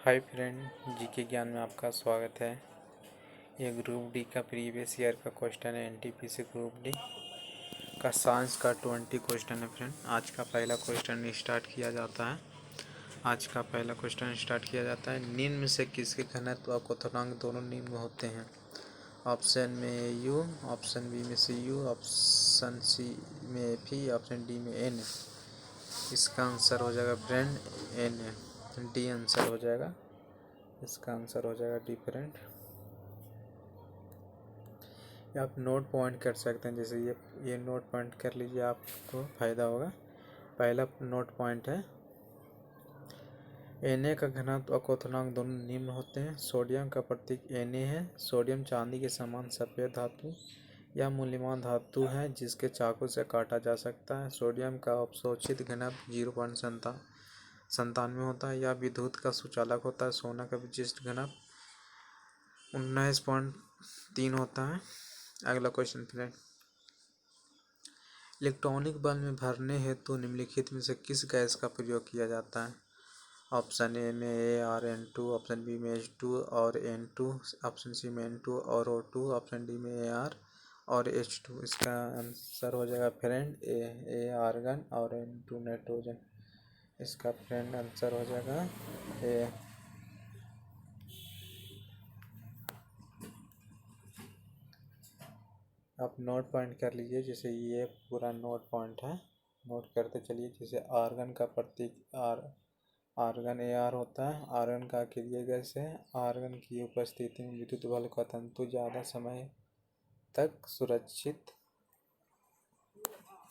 Hi friend, GK ज्ञान में आपका स्वागत है। ये ग्रुप डी का प्रीवियस ईयर का क्वेश्चन है। एनटीपीसी ग्रुप डी का साइंस का 20 क्वेश्चन है फ्रेंड। आज का पहला क्वेश्चन स्टार्ट किया जाता है। निम्न में से किसके घनत्व और क्वथनांक दोनों निम्न होते हैं? ऑप्शन में यू, ऑप्शन बी में सी यू, ऑप्शन सी में पी, ऑप्शन डी में एन। इसका आंसर हो जाएगा फ्रेंड एन है। डी आंसर हो जाएगा। इसका आंसर हो जाएगा डी फ्रेंड। आप नोट पॉइंट कर सकते हैं, जैसे ये नोट पॉइंट कर लीजिए, आपको फ़ायदा होगा। पहला नोट पॉइंट है Na का घनत्व और क्वथनांक दोनों निम्न होते हैं। सोडियम का प्रतीक Na है। सोडियम चांदी के समान सफ़ेद धातु या मूल्यवान धातु है जिसके चाकू से काटा जा सकता है। सोडियम का अवशोषित घनत्व 0.97 होता है। यह विद्युत का सुचालक होता है। सोना का विशिष्ट घनत्व 19.3 होता है। अगला क्वेश्चन फ्रेंड, इलेक्ट्रॉनिक बल्ब में भरने हेतु निम्नलिखित में से किस गैस का प्रयोग किया जाता है? ऑप्शन ए में ArN2, ऑप्शन बी में H2 और N2, ऑप्शन सी में N2 और O2, ऑप्शन डी में Ar और H2। इसका आंसर हो जाएगा फ्रेंड ए आर्गन और N2 नाइट्रोजन। इसका फ्रेंड आंसर हो जाएगा ए। आप नोट पॉइंट कर लीजिए, जैसे ये पूरा नोट पॉइंट है, नोट करते चलिए। जैसे आर्गन का प्रतीक आर्गन Ar होता है। आर्गन का अक्रिय गैस है। आर्गन की उपस्थिति में विद्युत बल का तंतु ज़्यादा समय तक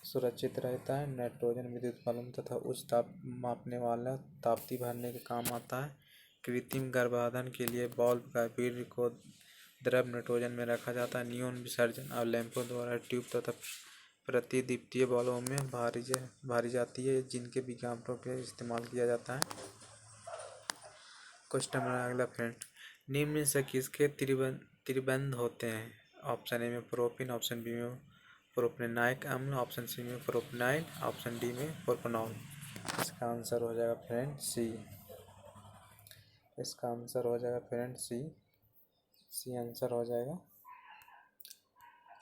सुरक्षित रहता है। नाइट्रोजन विद्युत बल तथा उच्च ताप मापने वाला ताप्ती भरने के काम आता है। कृत्रिम गर्भाधान के लिए बल्ब का वीर्य को द्रव नाइट्रोजन में रखा जाता है। नियोन विसर्जन और लैंपों द्वारा ट्यूब तथा प्रतिदीप्तीय बल्बों में भारी जाती है, जिनके विज्ञापनों के इस्तेमाल किया जाता है। क्वेश्चन नंबर अगला फ्रेंड, निम्न में से किसके त्रिबंध होते हैं? ऑप्शन ए में प्रोपिन, ऑप्शन बी में प्रोपेनाइक अम्ल, ऑप्शन सी में प्रोपेनाइड, ऑप्शन डी में प्रोपेनॉल। इसका आंसर हो जाएगा फ्रेंड सी। इसका आंसर हो जाएगा फ्रेंड सी आंसर हो जाएगा।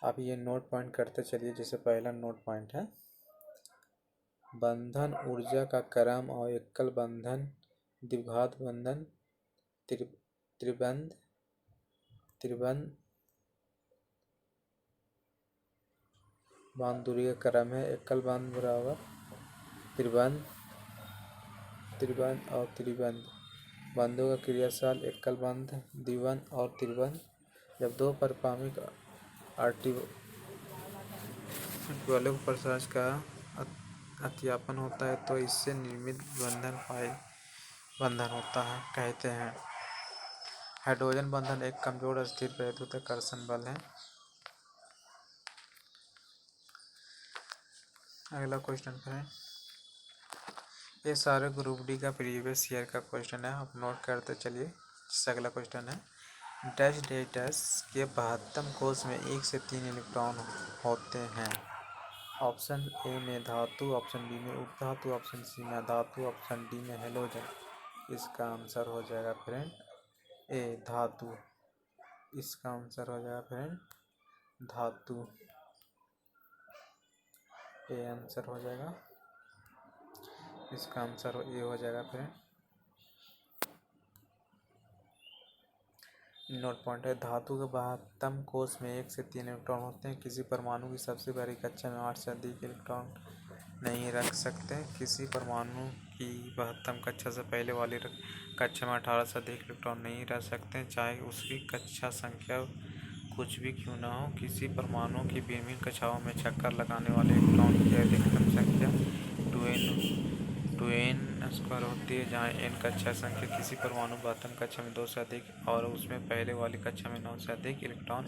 आप ये नोट पॉइंट करते चलिए। जैसे पहला नोट पॉइंट है, बंधन ऊर्जा का क्रम और एकल बंधन, द्विघात बंधन, त्रिबंध बांध दूरी का क्रम है। एकल बंध बराबर त्रिबंध और त्रिबंध। बंधों का क्रियाशील एकल बंध, द्विबंध और त्रिबंध। जब दो परमाणुक आर्टिकलों प्रसार का अत्यपन होता है तो इससे निर्मित बंधन होता है कहते हैं। हाइड्रोजन बंधन एक कमजोर स्थिर वैद्युत आकर्षण बल है। अगला क्वेश्चन फ्रेंड, ये सारे ग्रुप डी का प्रीवियस ईयर का क्वेश्चन है, आप नोट करते चलिए। अगला क्वेश्चन है, डैश डेटस के 72 कोष में 1 से 3 इलेक्ट्रॉन होते हैं। ऑप्शन ए में धातु, ऑप्शन बी में उपधातु, ऑप्शन सी में धातु, ऑप्शन डी में हेलोजन। इसका आंसर हो जाएगा फ्रेंड ए धातु। इसका आंसर हो जाएगा फ्रेंड धातु। ए आंसर हो जाएगा। इसका आंसर ये हो जाएगा फ्रेंड। नोट पॉइंट है, धातु के 72 कोष में 1 से 3 इलेक्ट्रॉन होते हैं। किसी परमाणु की सबसे बड़ी कक्षा में 8 से अधिक इलेक्ट्रॉन नहीं रख सकते। किसी परमाणु की 72 कक्षा से पहले वाली कक्षा में 18 से अधिक इलेक्ट्रॉन नहीं रह सकते, चाहे उसकी कक्षा संख्या कुछ भी क्यों न हो। किसी परमाणु की विभिन्न कक्षाओं में चक्कर लगाने वाले इलेक्ट्रॉन की अधिकतम संख्या 2n² होती है, जहाँ n कक्षा संख्या। किसी परमाणु 72 कक्षा में 2 से अधिक और उसमें पहले वाली कक्षा में 9 से अधिक इलेक्ट्रॉन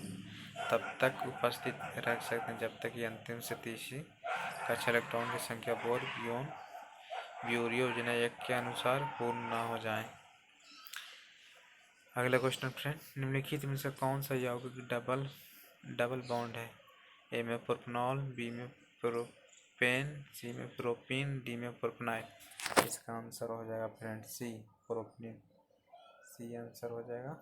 तब तक उपस्थित रख सकते हैं जब तक कि अंतिम से तीसरी कक्षा इलेक्ट्रॉन की संख्या बोर-ब्यूरियो योजना 1 के अनुसार पूर्ण न हो जाए। अगला क्वेश्चन फ्रेंड, निम्नलिखित में से कौन सा यौगिक डबल बॉन्ड है? ए में प्रोपेनॉल, बी में प्रोपेन, सी में प्रोपीन, डी में प्रोपेनाइड। इसका आंसर हो जाएगा फ्रेंड सी प्रोपीन। सी आंसर हो जाएगा।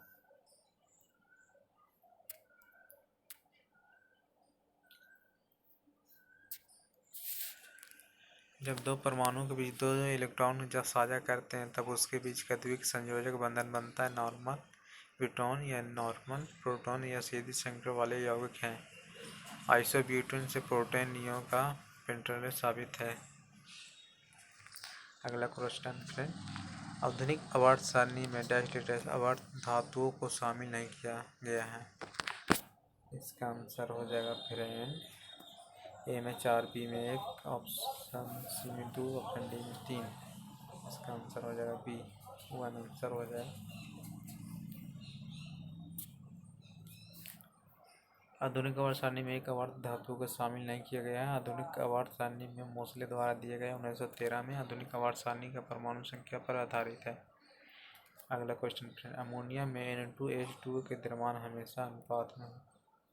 जब दो परमाणु के बीच दो इलेक्ट्रॉन जब साझा करते हैं तब उसके बीच का द्विक संयोजक बंधन बनता है। नॉर्मल ब्यूटॉन या नॉर्मल प्रोटॉन या सीधी संख्या वाले यौगिक हैं। आइसोब्यूटेन से प्रोटॉन इयों का पेंटानेट साबित है। अगला क्वेश्चन फ्रेंड, आधुनिक आवर्त सारणी में डैश डैश आवर्त धातुओं को शामिल नहीं किया गया है। इसका आंसर हो जाएगा फ्रेंड ए में 4, बी में 1, ऑप्शन सी में 2, ऑप्शन डी में 3। इसका आंसर हो जाएगा बी, 1 आंसर हो जाएगा। आधुनिक आवर्त सारणी में एक आवर्त धातु को शामिल नहीं किया गया है। आधुनिक आवर्त सारणी में मोसले द्वारा दिए गए 1913 में आधुनिक आवर्त सारणी का परमाणु संख्या पर आधारित है। अगला क्वेश्चन, अमोनिया में N2H2 के द्रव्यमान हमेशा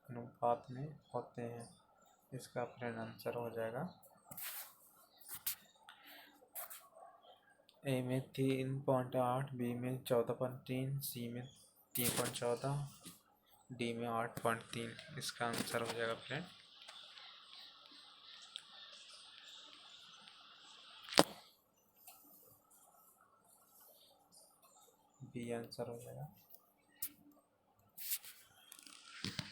अनुपात में होते हैं। इसका फ्रेंड आंसर हो जाएगा ए में 3.8, बी में 14.3, सी में 3.14, डी में 8.3। इसका आंसर हो जाएगा फ्रेंड बी आंसर हो जाएगा।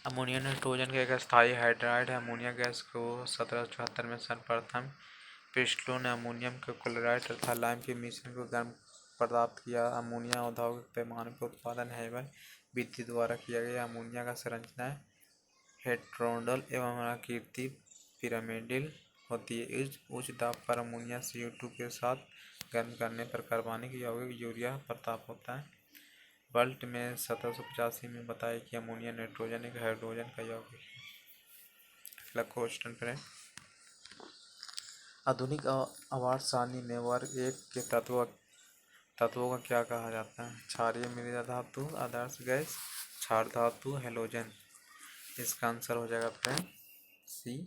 अमोनिया नाइट्रोजन का एक स्थायी हाइड्राइड है। अमोनिया गैस को 1774 में सर्वप्रथम प्रिस्टलो ने अमोनियम के क्लोराइड तथा लाइम के मिश्रण को गर्म प्राप्त किया। अमोनिया औद्योगिक पैमाने पर उत्पादन हेबल विधि द्वारा किया गया। अमोनिया का संरचना हेटेरोडल एवं आकृति पिरामिडल होती है। इस उच्च दाब पर अमोनिया CO2 के साथ गर्म करने पर कार्बनिक यौगिक यूरिया प्राप्त होता है। बल्ट में 1785 में बताया कि अमोनिया नाइट्रोजन एक हाइड्रोजन का यौगिक है। अगला क्वेश्चन फ्रेंड, आधुनिक आवर्त सारणी में वर्ग 1 के तत्वों का क्या कहा जाता है। क्षारीय मृदा धातु, आदर्श गैस, क्षार धातु, हैलोजन। इसका आंसर हो जाएगा फ्रेंड सी,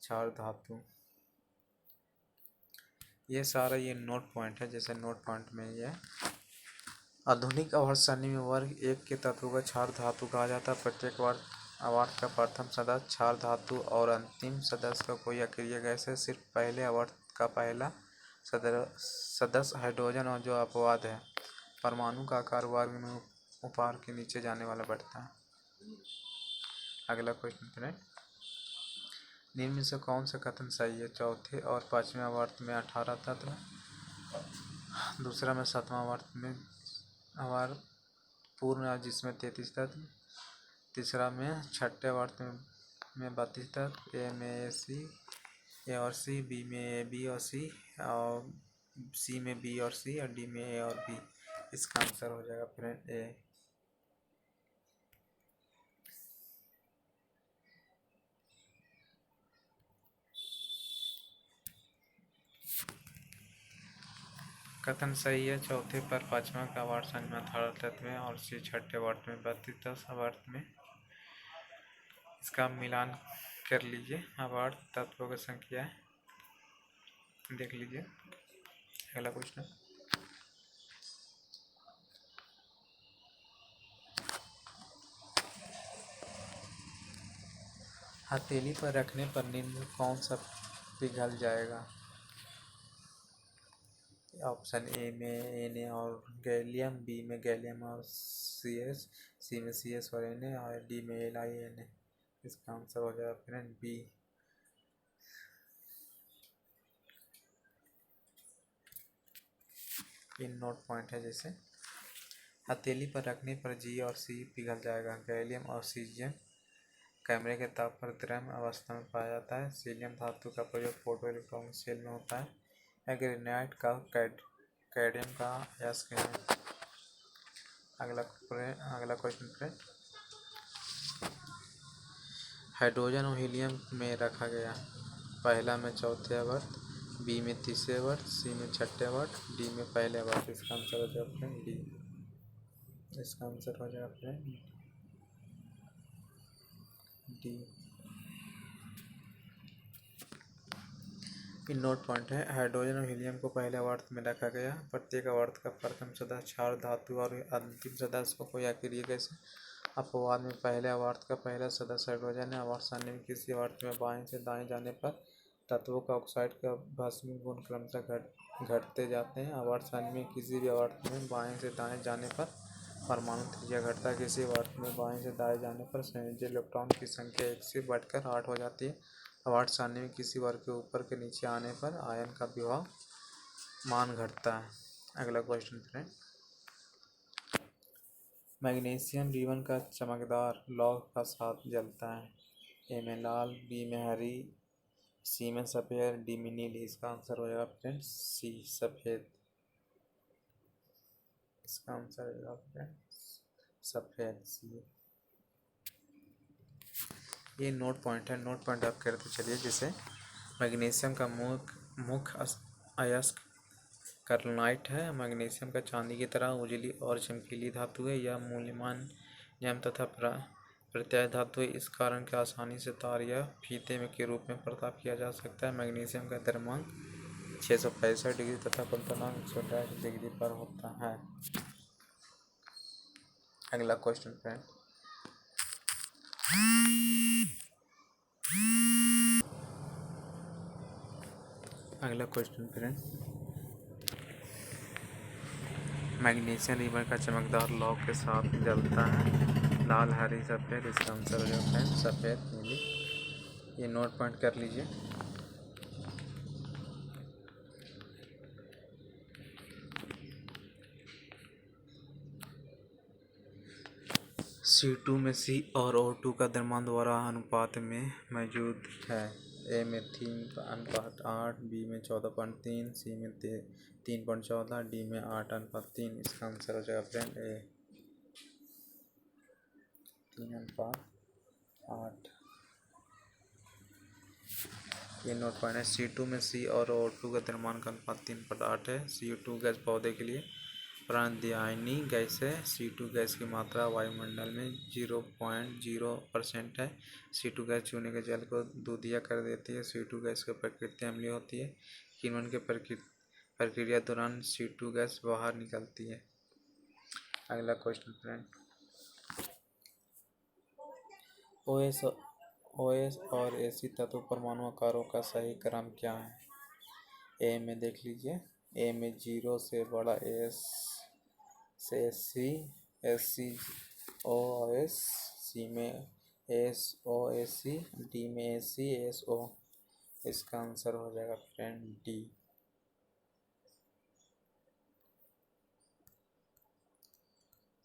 क्षार धातु। ये सारा नोट पॉइंट है, जैसे नोट पॉइंट में ये आधुनिक आवर्त सारणी में वर्ग 1 के तत्वों का क्षार धातु कहा जाता है। प्रत्येक आवर्त का प्रथम सदस्य क्षार धातु और अंतिम सदस्य का कोई अक्रिय गैस है। सिर्फ पहले आवर्त का पहला सदस्य हाइड्रोजन और जो अपवाद है परमाणु का आकार वर्ग में ऊपर के नीचे जाने वाला बढ़ता है। अगला क्वेश्चन फ्रेंड, निम्न से कौन सा कथन सही है। चौथे और पांचवें आवर्त में 18 तत्व, दूसरा में सातवां आवर्त में आवर्त पूर्ण जिसमें 33 तत्व, तीसरा में छठे आवर्त में 32 तत्व, ए में ए और सी, बी में ए, बी और सी, और सी में बी और सी, और डी में ए और बी। इसका आंसर हो जाएगा फ्रेंड ए। कथन सही है। चौथे पर पांचवा का आवर्त सारणी में 18 तत्व में और सी छठे आवर्त में 32 आवर्त में। इसका मिलान कर लीजिए, आवर्त तत्वों की संख्या देख लीजिए। अगला क्वेश्चन, हथेली पर रखने पर निम्न कौन सा पिघल जाएगा। ऑप्शन ए में Na और गैलियम, बी में गैलियम और CS, सी में CS और Na, और डी में LiNa। इसका आंसर हो जाएगा friend B. In note point है, जैसे हथेली पर रखने पर G और C पिघल जाएगा। गैलियम और सीजियम कैमरे के ताप पर द्रव्य अवस्था में पाया जाता है। सीलियम धातु का प्रयोग फोटो इलेक्ट्रॉनिक सेल में होता है। ग्रेनाइट का कैडमियम का अयस्क है। अगला क्वेश्चन फ्रेंड, हाइड्रोजन और हीलियम में रखा गया। पहला में चौथे आवर्त, बी में तीसरे आवर्त, सी में छठे आवर्त, डी में पहले आवर्त। इसका आंसर हो जाएगा फ्रेंड डी। इसका आंसर हो जाएगा फ्रेंड डी। ये नोट पॉइंट है। हाइड्रोजन और हीलियम को पहले आवर्त में रखा गया। प्रत्येक आवर्त का प्रथम सदस्य क्षार धातु और अंतिम सदस्य को कोई आखिरी गैस अपवाद में पहले आवर्त का पहला सदस्य हाइड्रोजन है। आवर्त सारणी में किसी आवर्त में बाएं से दाएं जाने पर तत्वों का ऑक्साइड का भस्मी गुण क्रमशः घटते जाते हैं। आवर्त सारणी में किसी भी आवर्त में बाएं से दाएं जाने पर परमाणु त्रिज्या घटता है। किसी आवर्त में बाएं से दाएं जाने पर संयोजी इलेक्ट्रॉन की संख्या 1 से बढ़कर 8 हो जाती है। आवर्त सारणी में किसी वर्ग के ऊपर के नीचे आने पर आयन का विभव मान घटता है। अगला क्वेश्चन फ्रेंड, मैग्नीशियम रिबन का चमकदार लौह का साथ जलता है। ए में लाल, बी में हरी, सी में सफ़ेद, डी में नीली। इसका आंसर हो जाएगा फ्रेंड सी सफ़ेद। इसका आंसर हो जाएगा फ्रेंड सफ़ेद सी। ये नोट पॉइंट है। नोट पॉइंट आप करते चलिए। जैसे मैग्नीशियम का मुख्य अयस्क कार्बोनाइट है। मैग्नीशियम का चांदी की तरह उजली और चमकीली धातु है। यह मूल्यवान नियम तथा प्रत्यय धातु है। इस कारण के आसानी से तार या फीते में के रूप में प्रताप किया जा सकता है। मैग्नीशियम का द्रव्यमान 665 डिग्री तथा क्वथनांक 120 डिग्री पर होता है। अगला क्वेश्चन फ्रेंड, मैग्नीशियम रिबन का चमकदार लौह के साथ जलता है। लाल, हरी, सफ़ेद। इसका आंसर हो जाता है सफ़ेद नीली। ये नोट पॉइंट कर लीजिए। C2 में C और O2 का द्रव्यमान द्वारा अनुपात में मौजूद है। ए में 3:8, बी में 14.3, सी में 3.14, डी में 8:3। इसका आंसर हो जाएगा फ्रेंड ए 3:8। ये नोट पॉइंट है। C2 में C और O2 का द्रव्यमान का अनुपात 3:8 है। CO2 गैस पौधे के लिए प्राणदायिनी गैस है। C2 गैस की मात्रा वायुमंडल में 0.0% है। C2 गैस चूने के जल को दूधिया कर देती है। C2 गैस की प्रकृति अम्लीय होती है। किण्वन के प्रक्रिया दौरान C2 गैस बाहर निकलती है। अगला क्वेश्चन फ्रेंड, OS और AC तत्व परमाणु आकारों का सही क्रम क्या है? ए में देख लीजिए। ए में 0 से बड़ा S से SC, SC OS, सी में SO SC, डी में AC SO। इसका आंसर हो जाएगा फ्रेंड डी।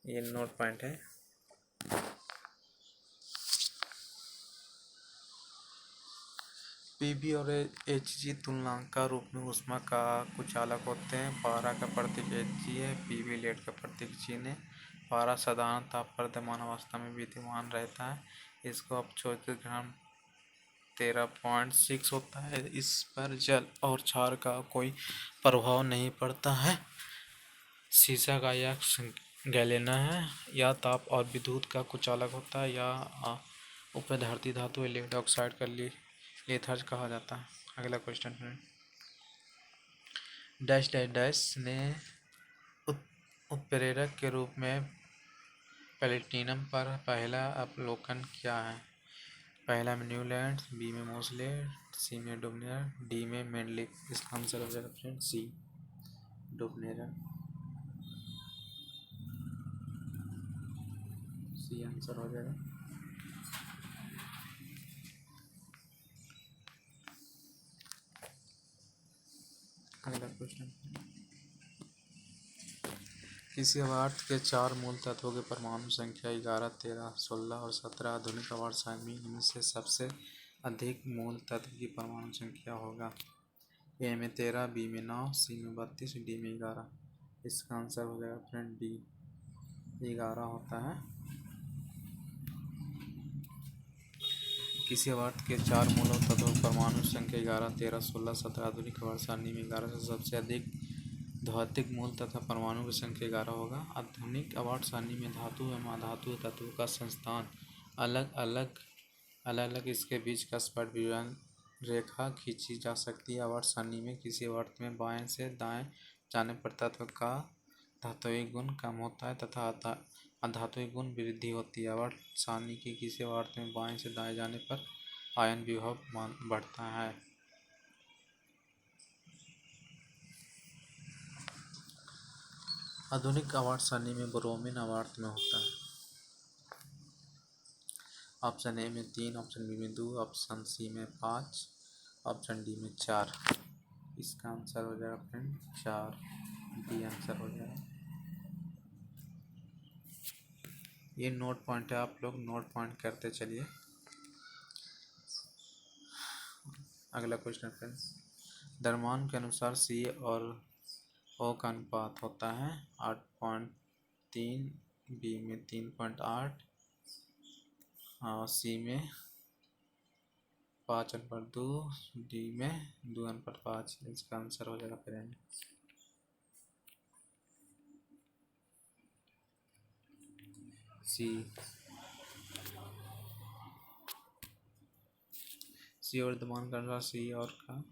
ये नोट पॉइंट है। पीबी और Hg तुलनांक का रूप में ऊष्मा का कुचालक होते हैं। पारा का प्रतीक Hg है, पीबी लेड का प्रतीक Cn है। पारा साधारण ताप पर द्रव्यमान अवस्था में विद्यमान रहता है। इसको अपचोदित घन 13.6 होता है। इस पर जल और क्षार का कोई प्रभाव नहीं पड़ता है। शीशा का यह गैलेना है। यह ताप और विद्युत का कुचालक होता है। यह उपधारती धातु लेड ऑक्साइड का लेथर्ज कहा जाता है। अगला क्वेश्चन है, डैश डैश डैश ने उत्प्रेरक के रूप में प्लेटिनम पर पहला अवलोकन किया है। पहला में न्यूलैंड, बी में मोसले, सी में डुबनेर, डी में मेंडलिक। इसका आंसर हो जाएगा फ्रेंड सी डुबनेर। सी आंसर हो जाएगा। अगला क्वेश्चन, किसी आवर्त के 4 मूल तत्वों के परमाणु संख्या 11, 13, 16 और 17 आधुनिक आवर्त सारणी में से सबसे अधिक मूल तत्व की परमाणु संख्या होगा। ए में 13, बी में 9, सी में 32, डी में 11। इसका आंसर हो जाएगा फ्रेंड डी 11 होता है। किसी आवर्त के 4 मूल तत्वों की परमाणु संख्या 11, 13, 16, 17 आधुनिक आवर्त सारणी में 11 से सबसे अधिक भौतिक मूल तथा परमाणु की संख्या 11 होगा। आधुनिक आवर्त सारणी में धातु एवं अधातु तत्वों का संस्थान अलग अलग इसके बीच का स्पष्ट रेखा खींची जा सकती है। आवर्त सारणी में किसी आवर्त में बाएं से दाएं जाने पर तत्व का धात्विक गुण कम होता है तथा अधात्विक गुण वृद्धि होती है। आवर्त सारणी की किसी आवर्त में बाएं से दाएं जाने पर आयन विभव बढ़ता है। आधुनिक आवर्त सारणी में ब्रोमीन आवर्त में होता है। ऑप्शन ए में 3, ऑप्शन बी में 2, ऑप्शन सी में 5, ऑप्शन डी में 4। इसका आंसर हो जाएगा फ्रेंड 4, डी आंसर हो जाएगा। ये नोट पॉइंट है, आप लोग नोट पॉइंट करते चलिए। अगला क्वेश्चन फ्रेंड्स, द्रव्यमान के अनुसार सी और ओ का अनुपात होता है 8.3, बी में 3.8, सी में 5/2, डी में 2/5। इसका आंसर हो जाएगा फ्रेंड सी और द्रव्यमान का अनुसार सी और का